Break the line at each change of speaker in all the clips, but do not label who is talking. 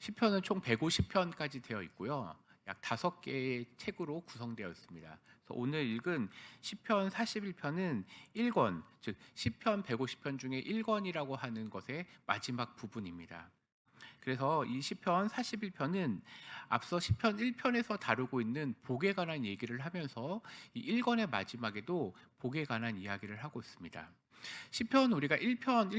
시편은 총 150편까지 되어 있고요. 약 5개의 책으로 구성되어 있습니다. 그래서 오늘 읽은 시편 41편은 1권, 즉 시편 150편 중에 1권이라고 하는 것의 마지막 부분입니다. 그래서 이 시편 41편은 앞서 시편 1편에서 다루고 있는 복에 관한 얘기를 하면서 이 1권의 마지막에도 복에 관한 이야기를 하고 있습니다. 시편 우리가 1편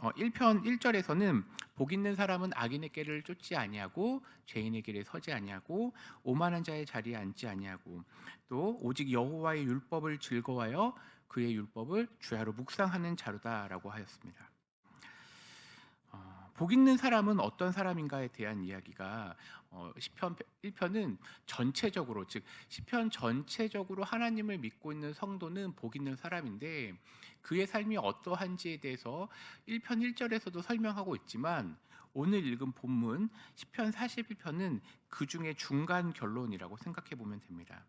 1절에서는 복 있는 사람은 악인의 길을 쫓지 아니하고 죄인의 길에 서지 아니하고 오만한 자의 자리에 앉지 아니하고 또 오직 여호와의 율법을 즐거워하여 그의 율법을 주야로 묵상하는 자로다라고 하였습니다. 복 있는 사람은 어떤 사람인가에 대한 이야기가 시편 1편은 전체적으로, 즉 시편 전체적으로 하나님을 믿고 있는 성도는 복 있는 사람인데, 그의 삶이 어떠한지에 대해서 1편 1절에서도 설명하고 있지만 오늘 읽은 본문 시편 41편은 그 중에 중간 결론이라고 생각해 보면 됩니다.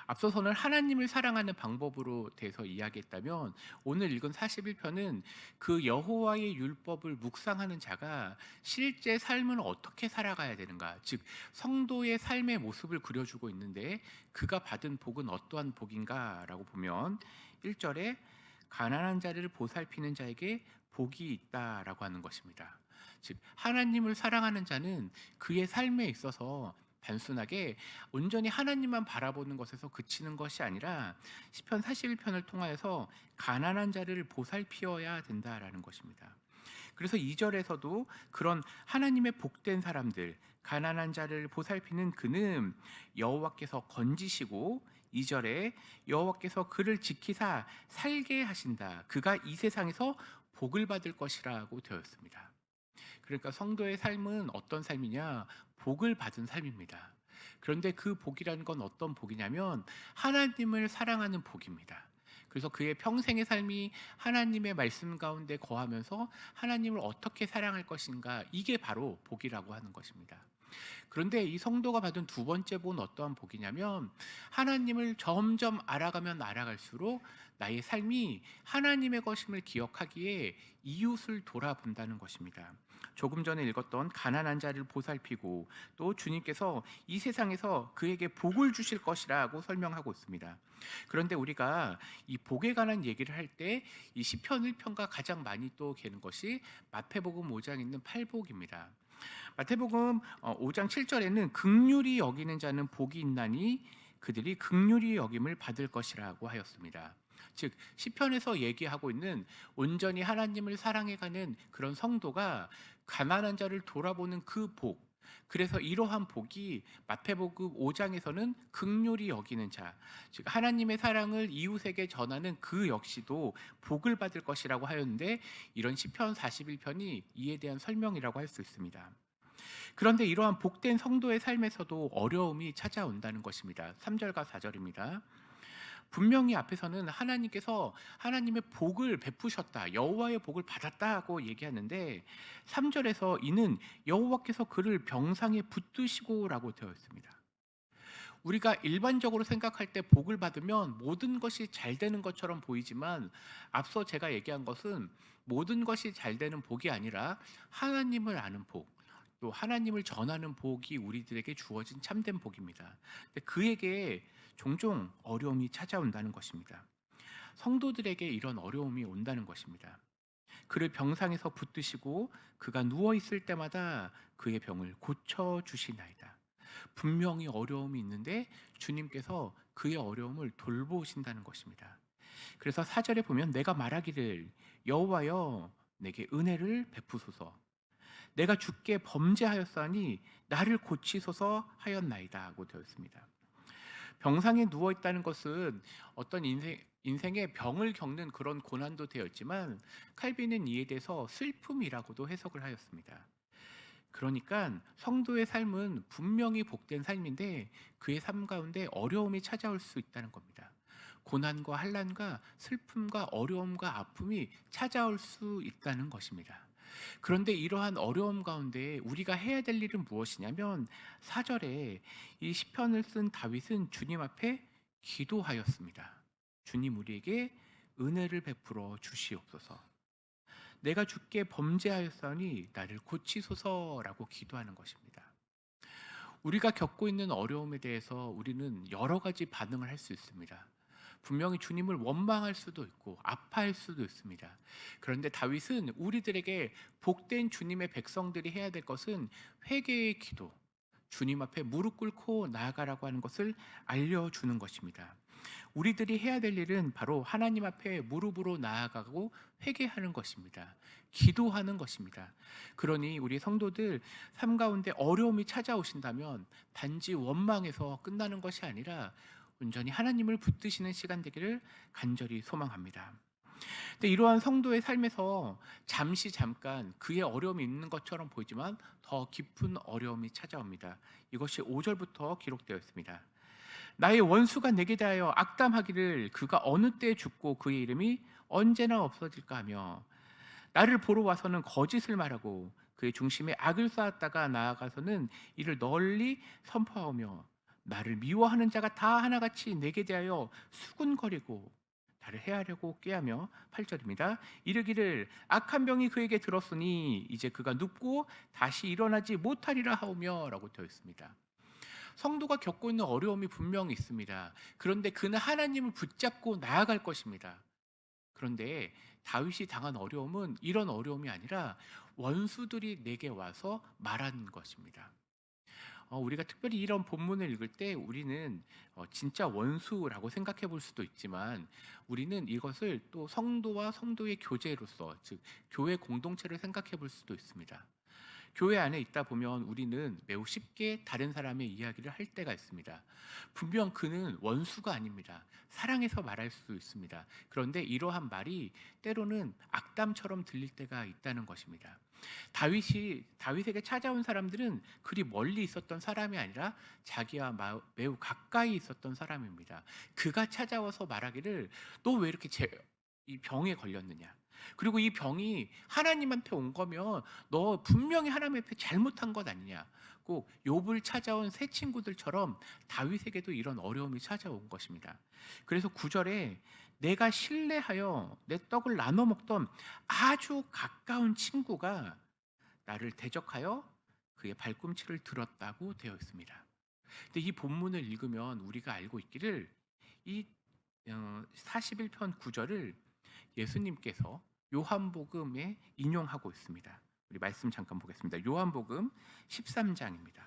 앞서서는 하나님을 사랑하는 방법으로 대해서 이야기했다면, 오늘 읽은 41편은 그 여호와의 율법을 묵상하는 자가 실제 삶을 어떻게 살아가야 되는가, 즉 성도의 삶의 모습을 그려주고 있는데, 그가 받은 복은 어떠한 복인가라고 보면 1절에 가난한 자를 보살피는 자에게 복이 있다라고 하는 것입니다. 즉 하나님을 사랑하는 자는 그의 삶에 있어서 단순하게 온전히 하나님만 바라보는 것에서 그치는 것이 아니라 시편 41편을 통하여서 가난한 자를 보살피어야 된다라는 것입니다. 그래서 2절에서도 그런 하나님의 복된 사람들, 가난한 자를 보살피는 그는 여호와께서 건지시고, 2절에 여호와께서 그를 지키사 살게 하신다, 그가 이 세상에서 복을 받을 것이라고 되어 있습니다. 그러니까 성도의 삶은 어떤 삶이냐? 복을 받은 삶입니다. 그런데 그 복이라는 건 어떤 복이냐면 하나님을 사랑하는 복입니다. 그래서 그의 평생의 삶이 하나님의 말씀 가운데 거하면서 하나님을 어떻게 사랑할 것인가, 이게 바로 복이라고 하는 것입니다. 그런데 이 성도가 받은 두 번째 복은 어떠한 복이냐면, 하나님을 점점 알아가면 알아갈수록 나의 삶이 하나님의 것임을 기억하기에 이웃을 돌아본다는 것입니다. 조금 전에 읽었던 가난한 자를 보살피고, 또 주님께서 이 세상에서 그에게 복을 주실 것이라고 설명하고 있습니다. 그런데 우리가 이 복에 관한 얘기를 할 때 이 시편 1편과 가장 많이 또 개는 것이 마태복음 5장에 있는 팔복입니다. 마태복음 5장 7절에는 긍휼히 여기는 자는 복이 있나니 그들이 긍휼히 여김을 받을 것이라고 하였습니다. 즉 시편에서 얘기하고 있는 온전히 하나님을 사랑해가는 그런 성도가 가난한 자를 돌아보는 그 복, 그래서 이러한 복이 마태복음 5장에서는 긍휼히 여기는 자, 즉 하나님의 사랑을 이웃에게 전하는 그 역시도 복을 받을 것이라고 하였는데, 이런 시편 41편이 이에 대한 설명이라고 할 수 있습니다. 그런데 이러한 복된 성도의 삶에서도 어려움이 찾아온다는 것입니다. 3절과 4절입니다. 분명히 앞에서는 하나님께서 하나님의 복을 베푸셨다, 여호와의 복을 받았다고 얘기하는데, 3절에서 이는 여호와께서 그를 병상에 붙드시고라고 되어 있습니다. 우리가 일반적으로 생각할 때 복을 받으면 모든 것이 잘 되는 것처럼 보이지만, 앞서 제가 얘기한 것은 모든 것이 잘 되는 복이 아니라 하나님을 아는 복, 또 하나님을 전하는 복이 우리들에게 주어진 참된 복입니다. 근데 그에게 종종 어려움이 찾아온다는 것입니다. 성도들에게 이런 어려움이 온다는 것입니다. 그를 병상에서 붙드시고 그가 누워 있을 때마다 그의 병을 고쳐 주시나이다. 분명히 어려움이 있는데 주님께서 그의 어려움을 돌보신다는 것입니다. 그래서 4절에 보면 내가 말하기를 여호와여 내게 은혜를 베푸소서, 내가 주께 범죄하였사니 나를 고치소서 하였나이다 하고 되어 있습니다. 병상에 누워 있다는 것은 어떤 인생의 병을 겪는 그런 고난도 되었지만, 칼빈은 이에 대해서 슬픔이라고도 해석을 하였습니다. 그러니까 성도의 삶은 분명히 복된 삶인데 그의 삶 가운데 어려움이 찾아올 수 있다는 겁니다. 고난과 환난과 슬픔과 어려움과 아픔이 찾아올 수 있다는 것입니다. 그런데 이러한 어려움 가운데 우리가 해야 될 일은 무엇이냐면, 4절에 이 시편을 쓴 다윗은 주님 앞에 기도하였습니다. 주님 우리에게 은혜를 베풀어 주시옵소서. 내가 주께 범죄하였사오니 나를 고치소서라고 기도하는 것입니다. 우리가 겪고 있는 어려움에 대해서 우리는 여러 가지 반응을 할 수 있습니다. 분명히 주님을 원망할 수도 있고 아파할 수도 있습니다. 그런데 다윗은 우리들에게 복된 주님의 백성들이 해야 될 것은 회개의 기도, 주님 앞에 무릎 꿇고 나아가라고 하는 것을 알려주는 것입니다. 우리들이 해야 될 일은 바로 하나님 앞에 무릎으로 나아가고 회개하는 것입니다. 기도하는 것입니다. 그러니 우리 성도들 삶 가운데 어려움이 찾아오신다면 단지 원망해서 끝나는 것이 아니라 온전히 하나님을 붙드시는 시간 되기를 간절히 소망합니다. 근데 이러한 성도의 삶에서 잠깐 그의 어려움이 있는 것처럼 보이지만 더 깊은 어려움이 찾아옵니다. 이것이 5절부터 기록되어 있습니다. 나의 원수가 내게 대하여 악담하기를 그가 어느 때 죽고 그의 이름이 언제나 없어질까 하며 나를 보러 와서는 거짓을 말하고 그의 중심에 악을 쌓았다가 나아가서는 이를 널리 선포하며 나를 미워하는 자가 다 하나같이 내게 대하여 수군거리고 나를 해하려고 꾀하며 8절입니다. 이르기를 악한 병이 그에게 들었으니 이제 그가 눕고 다시 일어나지 못하리라 하오며 라고 되어 있습니다. 성도가 겪고 있는 어려움이 분명히 있습니다. 그런데 그는 하나님을 붙잡고 나아갈 것입니다. 그런데 다윗이 당한 어려움은 이런 어려움이 아니라 원수들이 내게 와서 말하는 것입니다. 우리가 특별히 이런 본문을 읽을 때 우리는 진짜 원수라고 생각해 볼 수도 있지만 우리는 이것을 또 성도와 성도의 교제로서, 즉 교회 공동체를 생각해 볼 수도 있습니다. 교회 안에 있다 보면 우리는 매우 쉽게 다른 사람의 이야기를 할 때가 있습니다. 분명 그는 원수가 아닙니다. 사랑해서 말할 수 있습니다. 그런데 이러한 말이 때로는 악담처럼 들릴 때가 있다는 것입니다. 다윗에게 찾아온 사람들은 그리 멀리 있었던 사람이 아니라 자기와 매우 가까이 있었던 사람입니다. 그가 찾아와서 말하기를 너 왜 이렇게 이 병에 걸렸느냐? 그리고 이 병이 하나님한테 온 거면 너 분명히 하나님 앞에 잘못한 것 아니냐. 꼭 욥을 찾아온 새 친구들처럼 다윗에게도 이런 어려움이 찾아온 것입니다. 그래서 9절에 내가 신뢰하여 내 떡을 나눠 먹던 아주 가까운 친구가 나를 대적하여 그의 발꿈치를 들었다고 되어 있습니다. 근데 이 본문을 읽으면 우리가 알고 있기를 이 41편 9절을 예수님께서 요한복음에 인용하고 있습니다. 우리 말씀 잠깐 보겠습니다. 요한복음 13장입니다.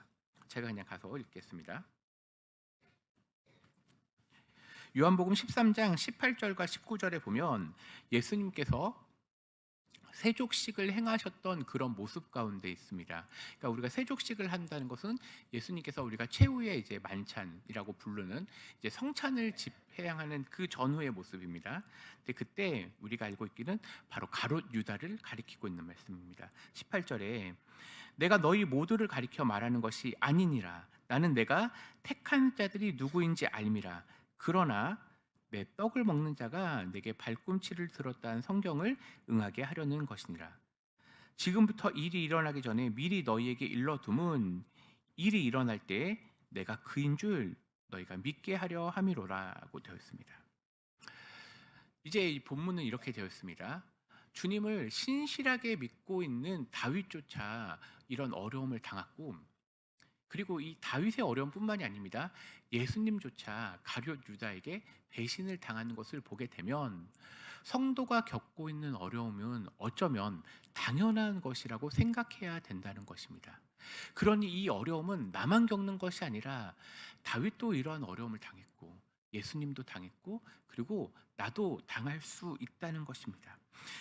제가 그냥 가서 읽겠습니다. 요한복음 13장 18절과 19절에 보면 예수님께서 세족식을 행하셨던 그런 모습 가운데 있습니다. 그러니까 우리가 세족식을 한다는 것은 예수님께서 우리가 최후의 이제 만찬이라고 부르는 이제 성찬을 집행하는 그 전후의 모습입니다. 근데 그때 우리가 알고 있기는 바로 가롯 유다를 가리키고 있는 말씀입니다. 18절에 내가 너희 모두를 가리켜 말하는 것이 아니니라. 나는 내가 택한 자들이 누구인지 알미라. 그러나 내 떡을 먹는 자가 내게 발꿈치를 들었다는 성경을 응하게 하려는 것이니라. 지금부터 일이 일어나기 전에 미리 너희에게 일러둠은 일이 일어날 때 내가 그인 줄 너희가 믿게 하려 함이로라고 되어 있습니다. 이제 이 본문은 이렇게 되어 있습니다. 주님을 신실하게 믿고 있는 다윗조차 이런 어려움을 당했고, 그리고 이 다윗의 어려움뿐만이 아닙니다. 예수님조차 가룟 유다에게 배신을 당하는 것을 보게 되면 성도가 겪고 있는 어려움은 어쩌면 당연한 것이라고 생각해야 된다는 것입니다. 그러니 이 어려움은 나만 겪는 것이 아니라 다윗도 이러한 어려움을 당했고 예수님도 당했고 그리고 나도 당할 수 있다는 것입니다.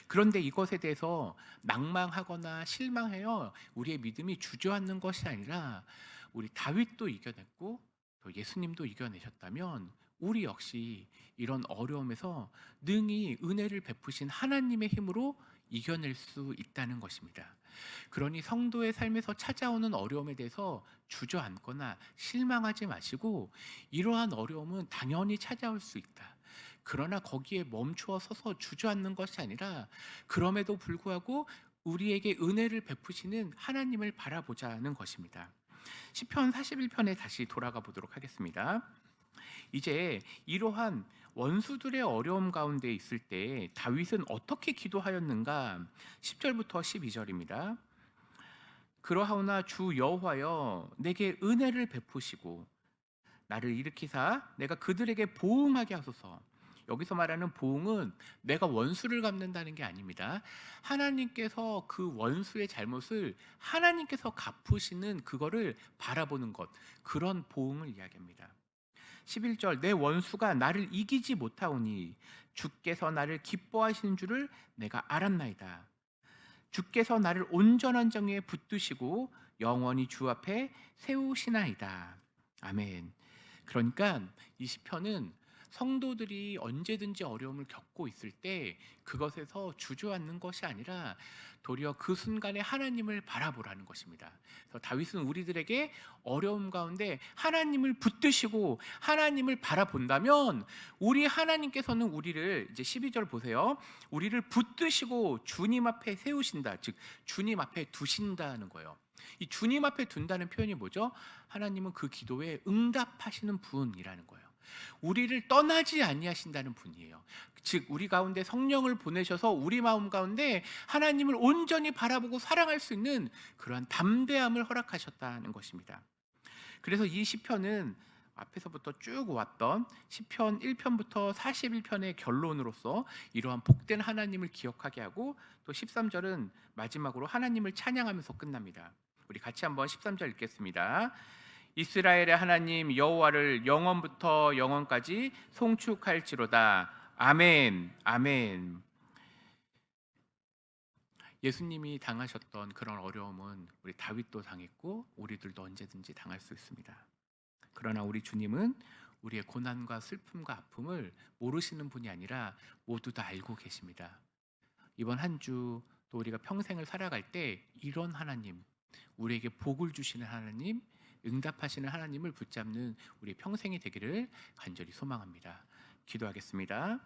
그런데 이것에 대해서 낭망하거나 실망하여 우리의 믿음이 주저앉는 것이 아니라 우리 다윗도 이겨냈고 또 예수님도 이겨내셨다면 우리 역시 이런 어려움에서 능히 은혜를 베푸신 하나님의 힘으로 이겨낼 수 있다는 것입니다. 그러니 성도의 삶에서 찾아오는 어려움에 대해서 주저앉거나 실망하지 마시고 이러한 어려움은 당연히 찾아올 수 있다. 그러나 거기에 멈추어 서서 주저앉는 것이 아니라 그럼에도 불구하고 우리에게 은혜를 베푸시는 하나님을 바라보자는 것입니다. 시편 41편에 다시 돌아가 보도록 하겠습니다. 이제 이러한 원수들의 어려움 가운데 있을 때 다윗은 어떻게 기도하였는가? 10절부터 12절입니다. 그러하오나 주 여호와여 내게 은혜를 베푸시고 나를 일으키사 내가 그들에게 보응하게 하소서. 여기서 말하는 보응은 내가 원수를 갚는다는 게 아닙니다. 하나님께서 그 원수의 잘못을 하나님께서 갚으시는 그거를 바라보는 것, 그런 보응을 이야기합니다. 11절 내 원수가 나를 이기지 못하오니 주께서 나를 기뻐하시는 줄을 내가 알았나이다. 주께서 나를 온전한 정의에 붙드시고 영원히 주 앞에 세우시나이다. 아멘. 그러니까 이 시편은 성도들이 언제든지 어려움을 겪고 있을 때 그것에서 주저앉는 것이 아니라 도리어 그 순간에 하나님을 바라보라는 것입니다. 그래서 다윗은 우리들에게 어려움 가운데 하나님을 붙드시고 하나님을 바라본다면 우리 하나님께서는 우리를 이제 12절 보세요. 우리를 붙드시고 주님 앞에 세우신다. 즉 주님 앞에 두신다는 거예요. 이 주님 앞에 둔다는 표현이 뭐죠? 하나님은 그 기도에 응답하시는 분이라는 거예요. 우리를 떠나지 아니하신다는 분이에요. 즉 우리 가운데 성령을 보내셔서 우리 마음 가운데 하나님을 온전히 바라보고 사랑할 수 있는 그러한 담대함을 허락하셨다는 것입니다. 그래서 이 시편은 앞에서부터 쭉 왔던 시편 1편부터 41편의 결론으로서 이러한 복된 하나님을 기억하게 하고 또 13절은 마지막으로 하나님을 찬양하면서 끝납니다. 우리 같이 한번 13절 읽겠습니다. 이스라엘의 하나님 여호와를 영원부터 영원까지 송축할지로다. 아멘. 아멘. 예수님이 당하셨던 그런 어려움은 우리 다윗도 당했고 우리들도 언제든지 당할 수 있습니다. 그러나 우리 주님은 우리의 고난과 슬픔과 아픔을 모르시는 분이 아니라 모두 다 알고 계십니다. 이번 한 주 또 우리가 평생을 살아갈 때 이런 하나님, 우리에게 복을 주시는 하나님, 응답하시는 하나님을 붙잡는 우리 평생이 되기를 간절히 소망합니다. 기도하겠습니다.